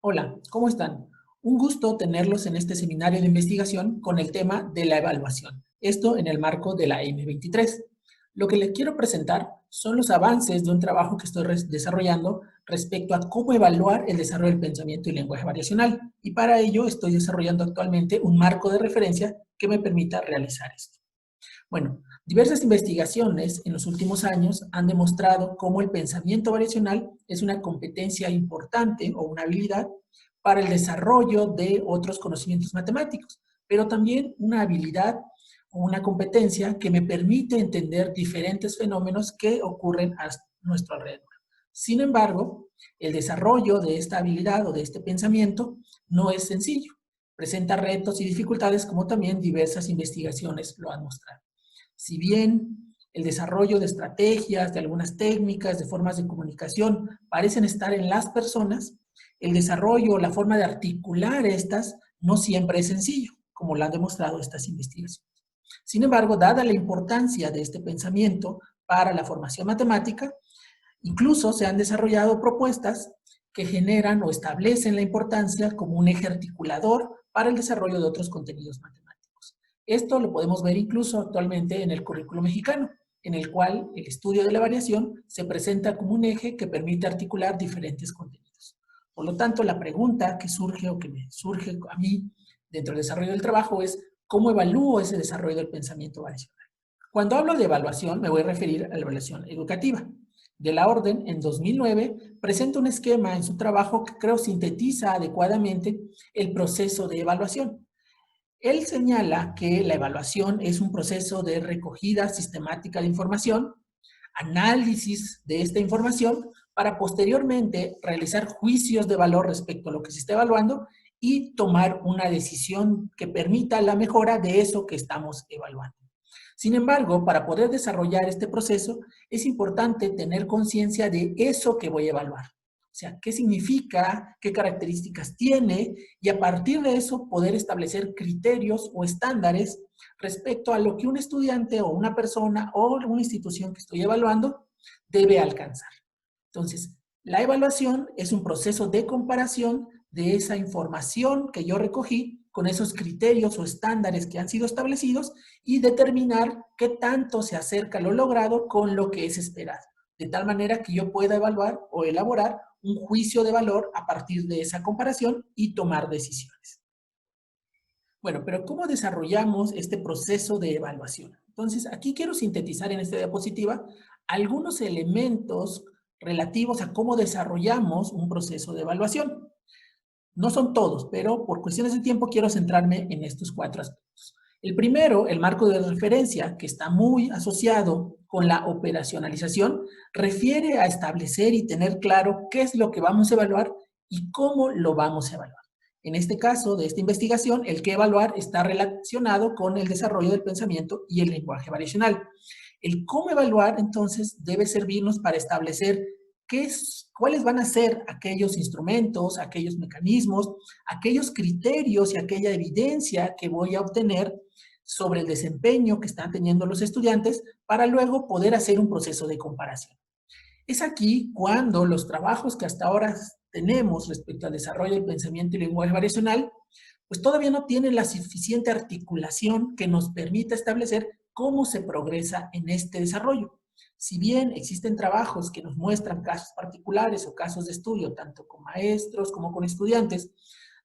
Hola, ¿cómo están? Un gusto tenerlos en este seminario de investigación con el tema de la evaluación. Esto en el marco de la M23. Lo que les quiero presentar son los avances de un trabajo que estoy desarrollando respecto a cómo evaluar el desarrollo del pensamiento y lenguaje variacional. Y para ello estoy desarrollando actualmente un marco de referencia que me permita realizar esto. Bueno, diversas investigaciones en los últimos años han demostrado cómo el pensamiento variacional es una competencia importante o una habilidad para el desarrollo de otros conocimientos matemáticos, pero también una habilidad o una competencia que me permite entender diferentes fenómenos que ocurren a nuestro alrededor. Sin embargo, el desarrollo de esta habilidad o de este pensamiento no es sencillo. Presenta retos y dificultades como también diversas investigaciones lo han mostrado. Si bien el desarrollo de estrategias, de algunas técnicas, de formas de comunicación parecen estar en las personas, el desarrollo, la forma de articular estas no siempre es sencillo, como lo han demostrado estas investigaciones. Sin embargo, dada la importancia de este pensamiento para la formación matemática, incluso se han desarrollado propuestas que generan o establecen la importancia como un eje articulador para el desarrollo de otros contenidos matemáticos. Esto lo podemos ver incluso actualmente en el currículo mexicano, en el cual el estudio de la variación se presenta como un eje que permite articular diferentes contenidos. Por lo tanto, la pregunta que surge o que me surge a mí dentro del desarrollo del trabajo es ¿cómo evalúo ese desarrollo del pensamiento variacional? Cuando hablo de evaluación, me voy a referir a la evaluación educativa. De la Orden, en 2009, presenta un esquema en su trabajo que creo sintetiza adecuadamente el proceso de evaluación. Él señala que la evaluación es un proceso de recogida sistemática de información, análisis de esta información, para posteriormente realizar juicios de valor respecto a lo que se está evaluando y tomar una decisión que permita la mejora de eso que estamos evaluando. Sin embargo, para poder desarrollar este proceso, es importante tener conciencia de eso que voy a evaluar. O sea, qué significa, qué características tiene, y a partir de eso poder establecer criterios o estándares respecto a lo que un estudiante o una persona o una institución que estoy evaluando debe alcanzar. Entonces, la evaluación es un proceso de comparación de esa información que yo recogí con esos criterios o estándares que han sido establecidos y determinar qué tanto se acerca lo logrado con lo que es esperado, de tal manera que yo pueda evaluar o elaborar un juicio de valor a partir de esa comparación y tomar decisiones. Bueno, pero ¿cómo desarrollamos este proceso de evaluación? Entonces, aquí quiero sintetizar en esta diapositiva algunos elementos relativos a cómo desarrollamos un proceso de evaluación. No son todos, pero por cuestiones de tiempo quiero centrarme en estos 4 aspectos. El primero, el marco de referencia, que está muy asociado con la operacionalización, refiere a establecer y tener claro qué es lo que vamos a evaluar y cómo lo vamos a evaluar. En este caso de esta investigación, el que evaluar está relacionado con el desarrollo del pensamiento y el lenguaje variacional. El cómo evaluar, entonces, debe servirnos para establecer cuáles van a ser aquellos instrumentos, aquellos mecanismos, aquellos criterios y aquella evidencia que voy a obtener sobre el desempeño que están teniendo los estudiantes para luego poder hacer un proceso de comparación. Es aquí cuando los trabajos que hasta ahora tenemos respecto al desarrollo del pensamiento y lenguaje variacional, pues todavía no tienen la suficiente articulación que nos permita establecer cómo se progresa en este desarrollo. Si bien existen trabajos que nos muestran casos particulares o casos de estudio, tanto con maestros como con estudiantes,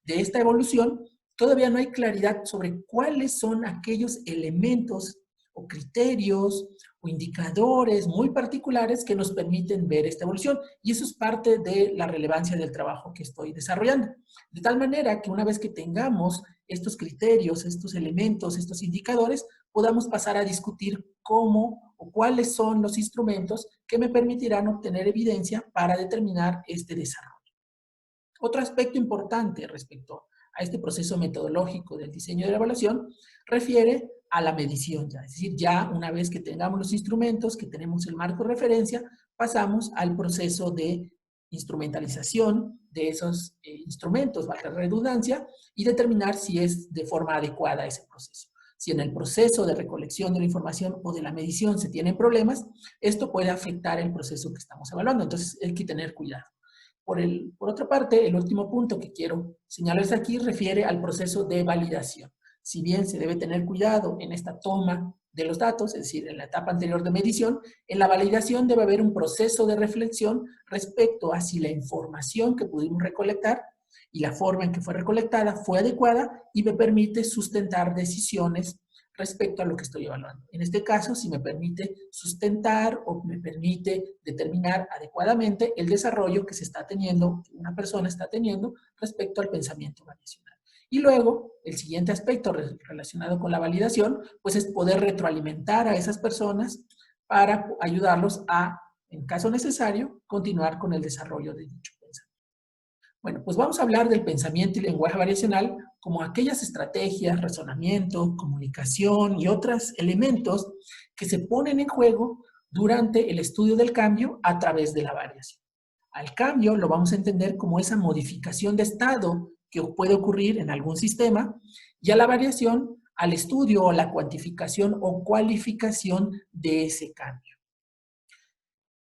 de esta evolución, todavía no hay claridad sobre cuáles son aquellos elementos o criterios o indicadores muy particulares que nos permiten ver esta evolución. Y eso es parte de la relevancia del trabajo que estoy desarrollando. De tal manera que una vez que tengamos estos criterios, estos elementos, estos indicadores, podamos pasar a discutir cómo o cuáles son los instrumentos que me permitirán obtener evidencia para determinar este desarrollo. Otro aspecto importante respecto a este proceso metodológico del diseño de la evaluación refiere a la medición ya. Es decir, ya una vez que tengamos los instrumentos, que tenemos el marco de referencia, pasamos al proceso de instrumentalización de esos instrumentos, baja redundancia, y determinar si es de forma adecuada ese proceso. Si en el proceso de recolección de la información o de la medición se tienen problemas, esto puede afectar el proceso que estamos evaluando. Entonces hay que tener cuidado. Por otra parte, el último punto que quiero señalarles aquí refiere al proceso de validación. Si bien se debe tener cuidado en esta toma de los datos, es decir, en la etapa anterior de medición, en la validación debe haber un proceso de reflexión respecto a si la información que pudimos recolectar y la forma en que fue recolectada fue adecuada y me permite sustentar decisiones respecto a lo que estoy evaluando. En este caso, si me permite sustentar o me permite determinar adecuadamente el desarrollo que se está teniendo, que una persona está teniendo respecto al pensamiento variacional. Y luego, el siguiente aspecto relacionado con la validación, pues es poder retroalimentar a esas personas para ayudarlos a, en caso necesario, continuar con el desarrollo de dicho pensamiento. Bueno, pues vamos a hablar del pensamiento y lenguaje variacional como aquellas estrategias, razonamiento, comunicación y otros elementos que se ponen en juego durante el estudio del cambio a través de la variación. Al cambio lo vamos a entender como esa modificación de estado que puede ocurrir en algún sistema, y a la variación al estudio o la cuantificación o cualificación de ese cambio.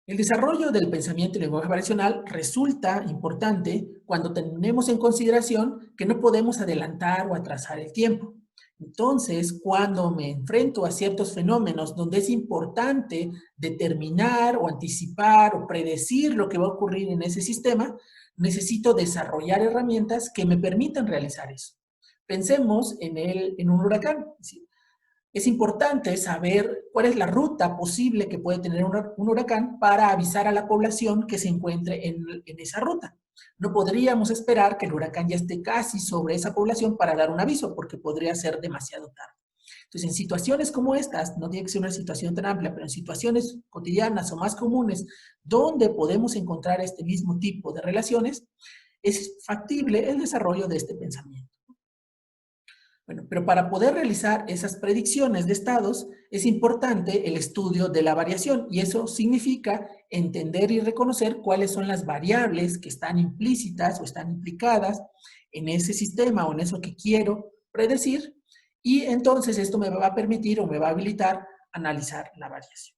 El desarrollo del pensamiento y lenguaje variacional resulta importante cuando tenemos en consideración que no podemos adelantar o atrasar el tiempo. Entonces, cuando me enfrento a ciertos fenómenos donde es importante determinar o anticipar o predecir lo que va a ocurrir en ese sistema, necesito desarrollar herramientas que me permitan realizar eso. Pensemos en un huracán. Es importante saber cuál es la ruta posible que puede tener un huracán para avisar a la población que se encuentre en esa ruta. No podríamos esperar que el huracán ya esté casi sobre esa población para dar un aviso, porque podría ser demasiado tarde. Entonces, en situaciones como estas, no tiene que ser una situación tan amplia, pero en situaciones cotidianas o más comunes, donde podemos encontrar este mismo tipo de relaciones, es factible el desarrollo de este pensamiento. Bueno, pero para poder realizar esas predicciones de estados es importante el estudio de la variación, y eso significa entender y reconocer cuáles son las variables que están implícitas o están implicadas en ese sistema o en eso que quiero predecir, y entonces esto me va a permitir o me va a habilitar analizar la variación.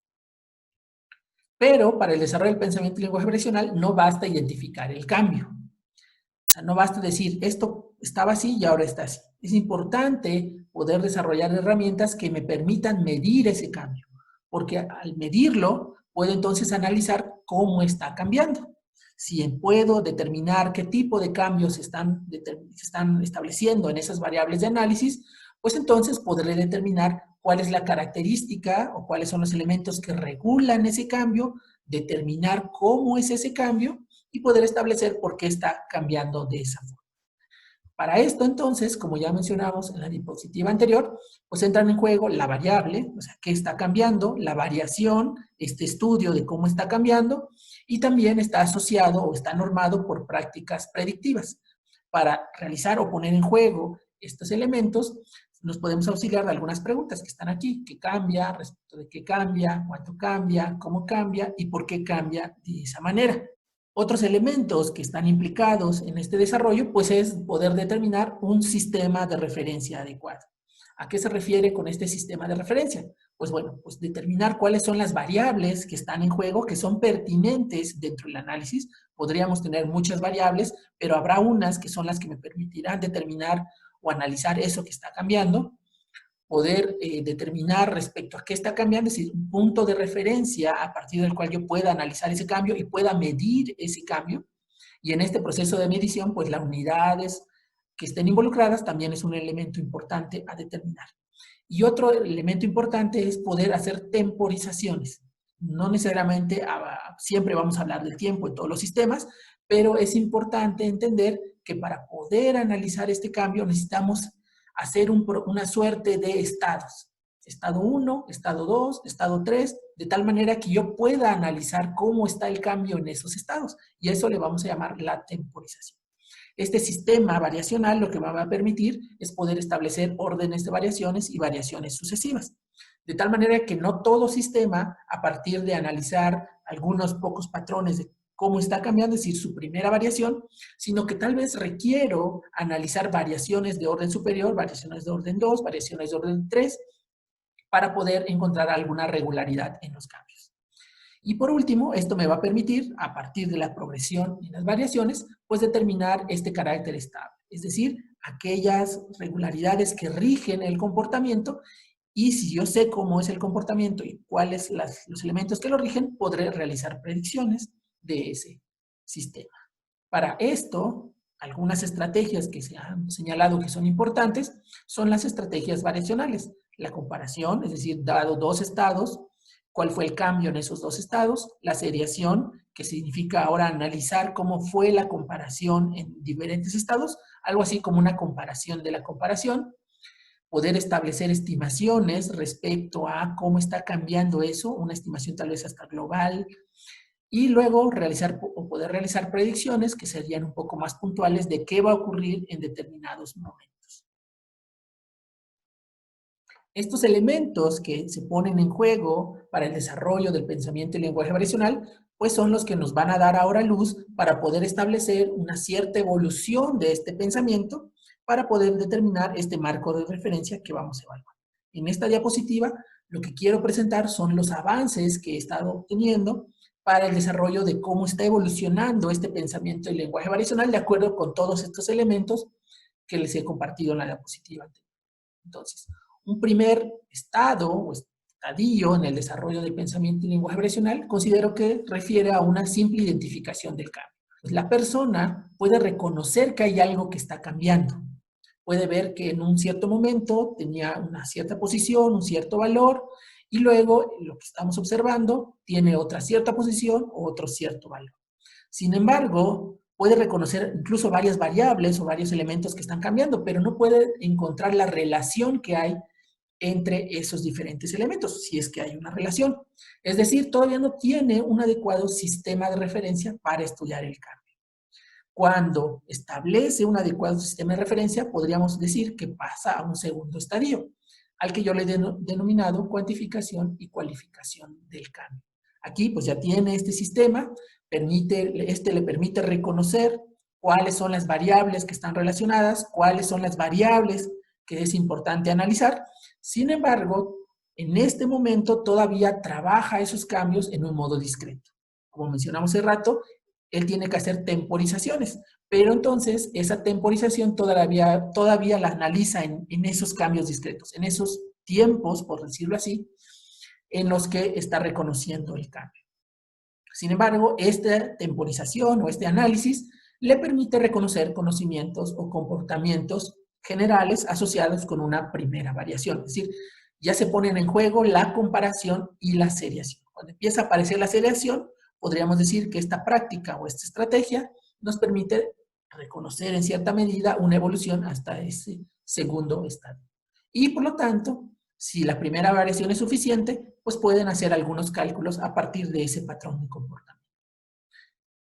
Pero para el desarrollo del pensamiento y lenguaje variacional no basta identificar el cambio. O sea, no basta decir, esto estaba así y ahora está así. Es importante poder desarrollar herramientas que me permitan medir ese cambio, porque al medirlo, puedo entonces analizar cómo está cambiando. Si puedo determinar qué tipo de cambios se están estableciendo en esas variables de análisis, pues entonces podré determinar cuál es la característica o cuáles son los elementos que regulan ese cambio, determinar cómo es ese cambio y poder establecer por qué está cambiando de esa forma. Para esto, entonces, como ya mencionamos en la diapositiva anterior, pues entran en juego la variable, o sea, qué está cambiando, la variación, este estudio de cómo está cambiando, y también está asociado o está normado por prácticas predictivas. Para realizar o poner en juego estos elementos, nos podemos auxiliar de algunas preguntas que están aquí. ¿Qué cambia? ¿Respecto de qué cambia? ¿Cuánto cambia? ¿Cómo cambia? ¿Y por qué cambia de esa manera? Otros elementos que están implicados en este desarrollo, pues es poder determinar un sistema de referencia adecuado. ¿A qué se refiere con este sistema de referencia? Pues bueno, pues determinar cuáles son las variables que están en juego, que son pertinentes dentro del análisis. Podríamos tener muchas variables, pero habrá unas que son las que me permitirán determinar o analizar eso que está cambiando. Poder determinar respecto a qué está cambiando, es decir, un punto de referencia a partir del cual yo pueda analizar ese cambio y pueda medir ese cambio. Y en este proceso de medición, pues las unidades que estén involucradas también es un elemento importante a determinar. Y otro elemento importante es poder hacer temporizaciones. No necesariamente siempre vamos a hablar del tiempo en todos los sistemas, pero es importante entender que para poder analizar este cambio necesitamos hacer una suerte de estados. Estado 1, estado 2, estado 3, de tal manera que yo pueda analizar cómo está el cambio en esos estados. Y eso le vamos a llamar la temporización. Este sistema variacional lo que va a permitir es poder establecer órdenes de variaciones y variaciones sucesivas. De tal manera que no todo sistema, a partir de analizar algunos pocos patrones de cómo está cambiando, es decir, su primera variación, sino que tal vez requiero analizar variaciones de orden superior, variaciones de orden 2, variaciones de orden 3, para poder encontrar alguna regularidad en los cambios. Y por último, esto me va a permitir, a partir de la progresión y las variaciones, pues determinar este carácter estable. Es decir, aquellas regularidades que rigen el comportamiento, y si yo sé cómo es el comportamiento y cuáles los elementos que lo rigen, podré realizar predicciones de ese sistema. Para esto, algunas estrategias que se han señalado que son importantes son las estrategias variacionales. La comparación, es decir, dado dos estados, cuál fue el cambio en esos dos estados. La seriación, que significa ahora analizar cómo fue la comparación en diferentes estados, algo así como una comparación de la comparación. Poder establecer estimaciones respecto a cómo está cambiando eso, una estimación tal vez hasta global, y luego realizar o poder realizar predicciones que serían un poco más puntuales de qué va a ocurrir en determinados momentos. Estos elementos que se ponen en juego para el desarrollo del pensamiento y lenguaje variacional, pues son los que nos van a dar ahora luz para poder establecer una cierta evolución de este pensamiento para poder determinar este marco de referencia que vamos a evaluar. En esta diapositiva, lo que quiero presentar son los avances que he estado obteniendo para el desarrollo de cómo está evolucionando este pensamiento y lenguaje variacional de acuerdo con todos estos elementos que les he compartido en la diapositiva. Entonces, un primer estado o estadio en el desarrollo del pensamiento y lenguaje variacional considero que refiere a una simple identificación del cambio. Pues la persona puede reconocer que hay algo que está cambiando. Puede ver que en un cierto momento tenía una cierta posición, un cierto valor, y luego lo que estamos observando tiene otra cierta posición o otro cierto valor. Sin embargo, puede reconocer incluso varias variables o varios elementos que están cambiando, pero no puede encontrar la relación que hay entre esos diferentes elementos, si es que hay una relación. Es decir, todavía no tiene un adecuado sistema de referencia para estudiar el cambio. Cuando establece un adecuado sistema de referencia, podríamos decir que pasa a un segundo estadio, al que yo le he denominado cuantificación y cualificación del cambio. Aquí pues ya tiene este sistema, le permite reconocer cuáles son las variables que están relacionadas, cuáles son las variables que es importante analizar. Sin embargo, en este momento todavía trabaja esos cambios en un modo discreto. Como mencionamos hace rato, él tiene que hacer temporizaciones, pero entonces esa temporización todavía la analiza en esos cambios discretos, en esos tiempos, por decirlo así, en los que está reconociendo el cambio. Sin embargo, esta temporización o este análisis le permite reconocer conocimientos o comportamientos generales asociados con una primera variación. Es decir, ya se ponen en juego la comparación y la seriación. Cuando empieza a aparecer la seriación, podríamos decir que esta práctica o esta estrategia nos permite reconocer en cierta medida una evolución hasta ese segundo estadio. Y por lo tanto, si la primera variación es suficiente, pues pueden hacer algunos cálculos a partir de ese patrón de comportamiento.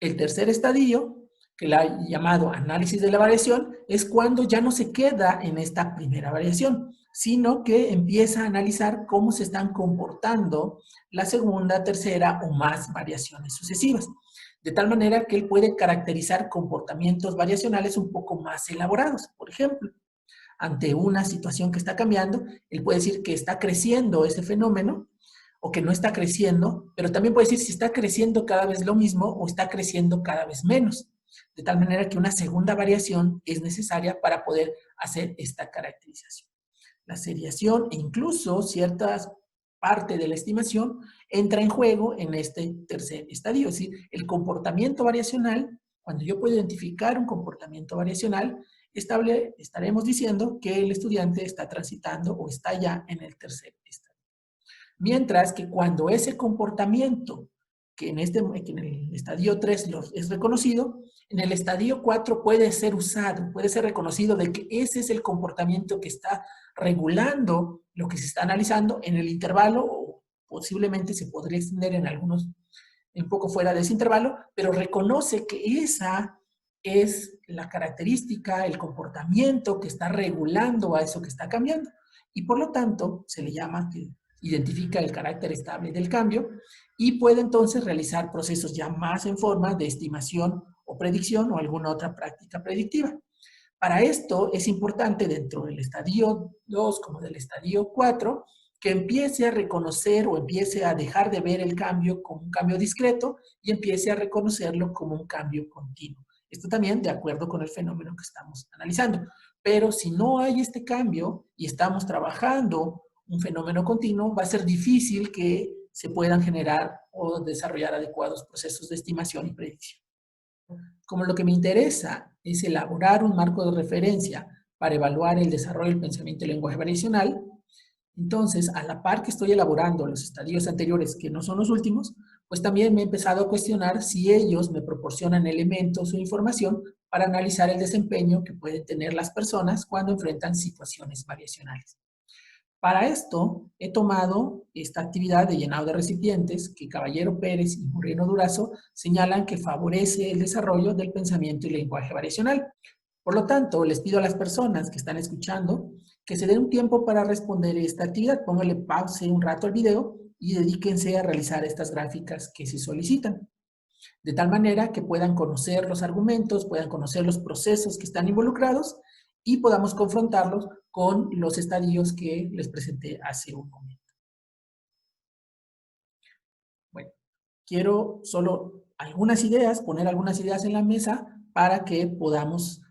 El tercer estadio, que la he llamado análisis de la variación, es cuando ya no se queda en esta primera variación, sino que empieza a analizar cómo se están comportando la segunda, tercera o más variaciones sucesivas. De tal manera que él puede caracterizar comportamientos variacionales un poco más elaborados. Por ejemplo, ante una situación que está cambiando, él puede decir que está creciendo ese fenómeno o que no está creciendo, pero también puede decir si está creciendo cada vez lo mismo o está creciendo cada vez menos. De tal manera que una segunda variación es necesaria para poder hacer esta caracterización. La seriación e incluso ciertas parte de la estimación entra en juego en este tercer estadio, es decir, el comportamiento variacional. Cuando yo puedo identificar un comportamiento variacional, estaremos diciendo que el estudiante está transitando o está ya en el tercer estadio. Mientras que cuando ese comportamiento, que en el estadio 3 es reconocido, en el estadio 4 puede ser usado, puede ser reconocido de que ese es el comportamiento que está regulando lo que se está analizando en el intervalo, o posiblemente se podría extender en algunos, un poco fuera de ese intervalo, pero reconoce que esa es la característica, el comportamiento que está regulando a eso que está cambiando. Y por lo tanto, se le llama que identifica el carácter estable del cambio y puede entonces realizar procesos ya más en forma de estimación o predicción o alguna otra práctica predictiva. Para esto es importante dentro del estadio 2 como del estadio 4 que empiece a reconocer o empiece a dejar de ver el cambio como un cambio discreto y empiece a reconocerlo como un cambio continuo. Esto también de acuerdo con el fenómeno que estamos analizando. Pero si no hay este cambio y estamos trabajando un fenómeno continuo, va a ser difícil que se puedan generar o desarrollar adecuados procesos de estimación y predicción. Como lo que me interesa es elaborar un marco de referencia para evaluar el desarrollo del pensamiento y lenguaje variacional, entonces, a la par que estoy elaborando los estadios anteriores, que no son los últimos, pues también me he empezado a cuestionar si ellos me proporcionan elementos o información para analizar el desempeño que pueden tener las personas cuando enfrentan situaciones variacionales. Para esto, he tomado esta actividad de llenado de recipientes que Caballero Pérez y Moreno Durazo señalan que favorece el desarrollo del pensamiento y lenguaje variacional. Por lo tanto, les pido a las personas que están escuchando que se den un tiempo para responder esta actividad. Pónganle pause un rato al video y dedíquense a realizar estas gráficas que se solicitan. De tal manera que puedan conocer los argumentos, puedan conocer los procesos que están involucrados y podamos confrontarlos con los estadios que les presenté hace un momento. Bueno, quiero solo algunas ideas, poner algunas ideas en la mesa para que podamos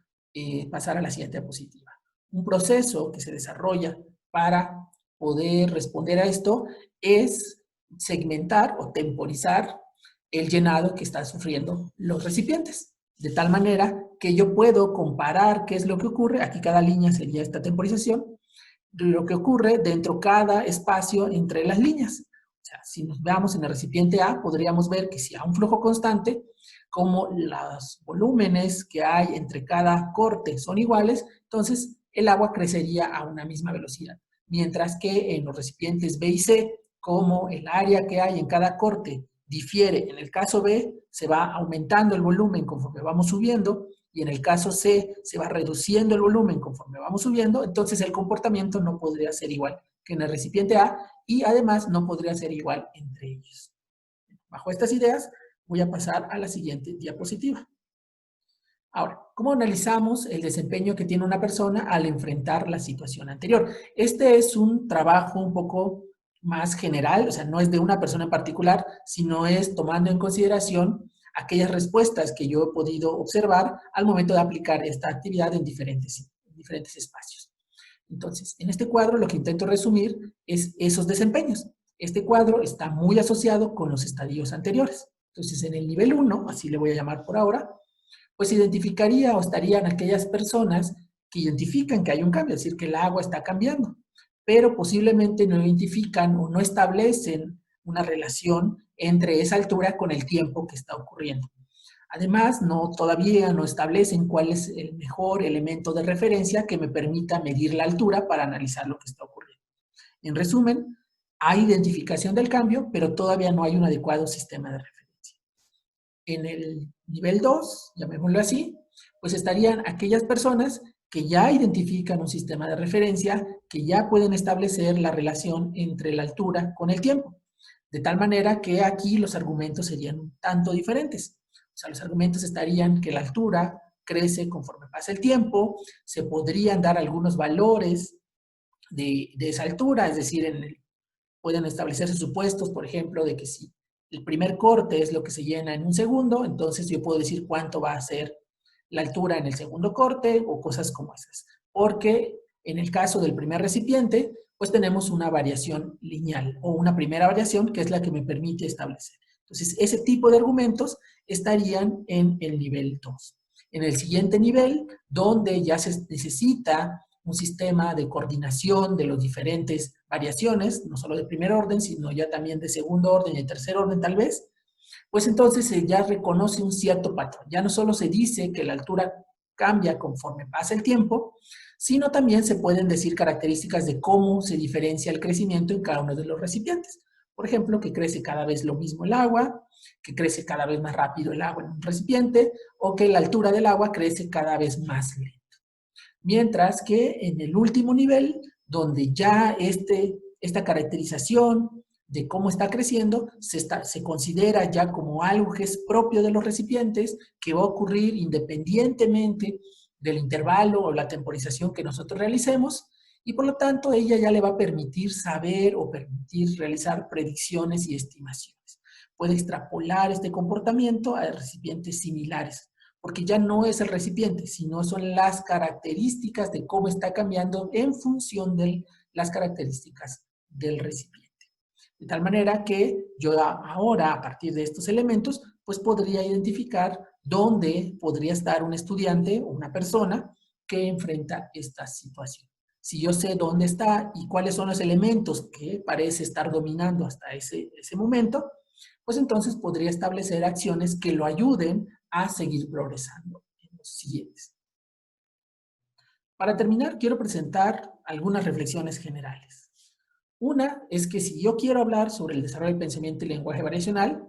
pasar a la siguiente diapositiva. Un proceso que se desarrolla para poder responder a esto es segmentar o temporizar el llenado que están sufriendo los recipientes. De tal manera que yo puedo comparar qué es lo que ocurre, aquí cada línea sería esta temporización, de lo que ocurre dentro de cada espacio entre las líneas. O sea, si nos veamos en el recipiente A, podríamos ver que si hay un flujo constante, como los volúmenes que hay entre cada corte son iguales, entonces el agua crecería a una misma velocidad. Mientras que en los recipientes B y C, como el área que hay en cada corte difiere, en el caso B se va aumentando el volumen conforme vamos subiendo, y en el caso C se va reduciendo el volumen conforme vamos subiendo, entonces el comportamiento no podría ser igual que en el recipiente A y además no podría ser igual entre ellos. Bajo estas ideas voy a pasar a la siguiente diapositiva. Ahora, ¿cómo analizamos el desempeño que tiene una persona al enfrentar la situación anterior? Este es un trabajo un poco más general, o sea, no es de una persona en particular, sino es tomando en consideración aquellas respuestas que yo he podido observar al momento de aplicar esta actividad en diferentes espacios. Entonces, en este cuadro lo que intento resumir es esos desempeños. Este cuadro está muy asociado con los estadios anteriores. Entonces, en el nivel 1, así le voy a llamar por ahora, pues identificaría o estarían aquellas personas que identifican que hay un cambio, es decir, que el agua está cambiando, pero posiblemente no identifican o no establecen una relación entre esa altura con el tiempo que está ocurriendo. Además, todavía no establecen cuál es el mejor elemento de referencia que me permita medir la altura para analizar lo que está ocurriendo. En resumen, hay identificación del cambio, pero todavía no hay un adecuado sistema de referencia. En el nivel 2, llamémoslo así, pues estarían aquellas personas que ya identifican un sistema de referencia, que ya pueden establecer la relación entre la altura con el tiempo. De tal manera que aquí los argumentos serían un tanto diferentes. O sea, los argumentos estarían que la altura crece conforme pasa el tiempo, se podrían dar algunos valores de esa altura, es decir, pueden establecerse supuestos, por ejemplo, de que si el primer corte es lo que se llena en un segundo, entonces yo puedo decir cuánto va a ser la altura en el segundo corte o cosas como esas. Porque en el caso del primer recipiente, pues tenemos una variación lineal o una primera variación que es la que me permite establecer. Entonces, ese tipo de argumentos estarían en el nivel 2. En el siguiente nivel, donde ya se necesita un sistema de coordinación de las diferentes variaciones, no solo de primer orden, sino ya también de segundo orden y de tercer orden tal vez, pues entonces se ya reconoce un cierto patrón. Ya no solo se dice que la altura cambia conforme pasa el tiempo, sino también se pueden decir características de cómo se diferencia el crecimiento en cada uno de los recipientes. Por ejemplo, que crece cada vez lo mismo el agua, que crece cada vez más rápido el agua en un recipiente, o que la altura del agua crece cada vez más lento. Mientras que en el último nivel, donde ya esta caracterización de cómo está creciendo se considera ya como algo que es propio de los recipientes, que va a ocurrir independientemente del intervalo o la temporización que nosotros realicemos, y por lo tanto ella ya le va a permitir saber o permitir realizar predicciones y estimaciones. Puede extrapolar este comportamiento a recipientes similares, porque ya no es el recipiente, sino son las características de cómo está cambiando en función de las características del recipiente. De tal manera que yo ahora, a partir de estos elementos, pues podría identificar dónde podría estar un estudiante o una persona que enfrenta esta situación. Si yo sé dónde está y cuáles son los elementos que parece estar dominando hasta ese momento, pues entonces podría establecer acciones que lo ayuden a seguir progresando en los siguientes. Para terminar, quiero presentar algunas reflexiones generales. Una es que si yo quiero hablar sobre el desarrollo del pensamiento y lenguaje variacional,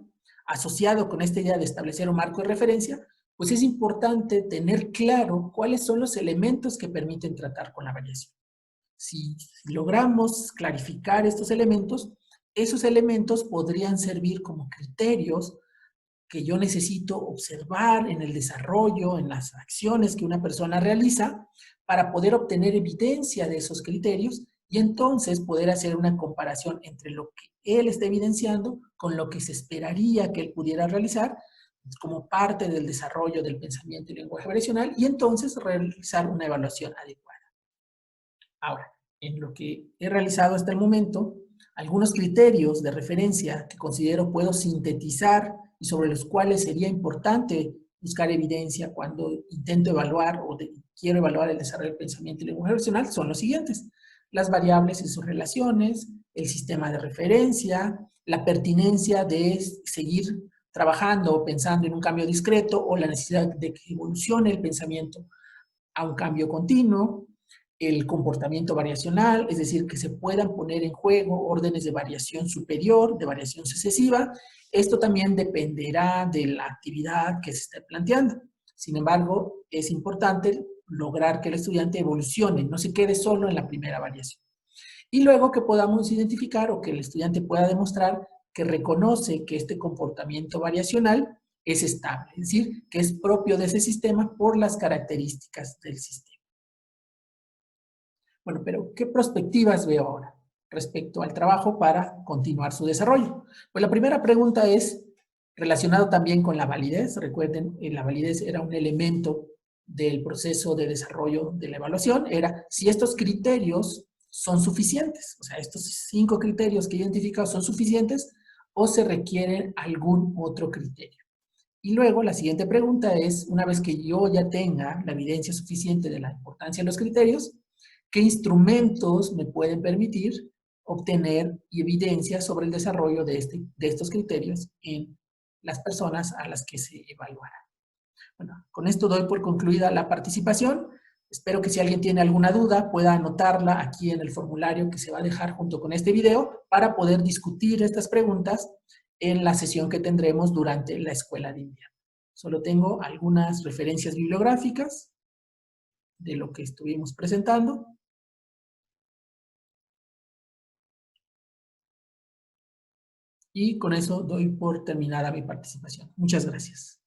asociado con esta idea de establecer un marco de referencia, pues es importante tener claro cuáles son los elementos que permiten tratar con la variación. Si logramos clarificar estos elementos, esos elementos podrían servir como criterios que yo necesito observar en el desarrollo, en las acciones que una persona realiza, para poder obtener evidencia de esos criterios y entonces poder hacer una comparación entre lo que él está evidenciando con lo que se esperaría que él pudiera realizar como parte del desarrollo del pensamiento y lenguaje variacional y entonces realizar una evaluación adecuada. Ahora, en lo que he realizado hasta el momento, algunos criterios de referencia que considero puedo sintetizar y sobre los cuales sería importante buscar evidencia cuando intento evaluar o quiero evaluar el desarrollo del pensamiento y lenguaje racional son los siguientes: las variables y sus relaciones, el sistema de referencia, la pertinencia de seguir trabajando o pensando en un cambio discreto o la necesidad de que evolucione el pensamiento a un cambio continuo, el comportamiento variacional, es decir, que se puedan poner en juego órdenes de variación superior, de variación sucesiva. Esto también dependerá de la actividad que se esté planteando. Sin embargo, es importante lograr que el estudiante evolucione, no se quede solo en la primera variación. Y luego que podamos identificar o que el estudiante pueda demostrar que reconoce que este comportamiento variacional es estable, es decir, que es propio de ese sistema por las características del sistema. Bueno, pero ¿qué perspectivas veo ahora respecto al trabajo para continuar su desarrollo? Pues la primera pregunta es relacionado también con la validez. Recuerden, la validez era un elemento del proceso de desarrollo de la evaluación, era si estos criterios son suficientes, o sea, estos 5 criterios que he identificado son suficientes o se requiere algún otro criterio. Y luego la siguiente pregunta es, una vez que yo ya tenga la evidencia suficiente de la importancia de los criterios, ¿qué instrumentos me pueden permitir obtener evidencia sobre el desarrollo de estos criterios en las personas a las que se evaluará? Bueno, con esto doy por concluida la participación. Espero que si alguien tiene alguna duda pueda anotarla aquí en el formulario que se va a dejar junto con este video para poder discutir estas preguntas en la sesión que tendremos durante la escuela de invierno. Solo tengo algunas referencias bibliográficas de lo que estuvimos presentando. Y con eso doy por terminada mi participación. Muchas gracias.